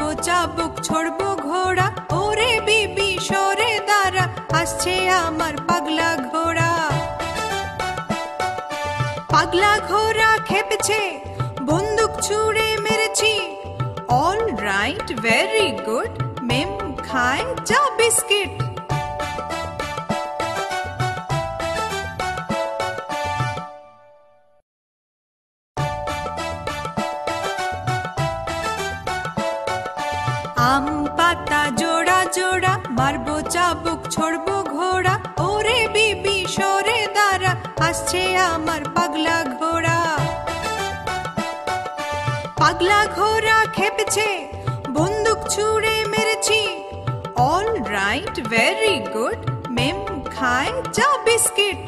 মারবো চাবুক ছড়বো ঘোড়া, ওরে বিবি সরে দাঁড়া, আসছে আমার পাগলা ঘোড়া। পাগলা ঘোড়া খেপেছে, বন্দুক ছুঁড়ে মেরেছি। অল রাইট, ভেরি গুড, মেম খায় চা বিস্কিট। আম পাতা জোড়া জোড়া, মারবো চাবুক ছড়বো ঘোড়া, ওরে বিবি সরে দাঁড়া, আসছে আমার পাগলা ঘোড়া। পাগলা ঘোড়া খেপেছে, বন্দুক ছুঁড়ে মেরেছি। অল রাইট, ভেরি গুড, মেম খায় চা বিস্কিট।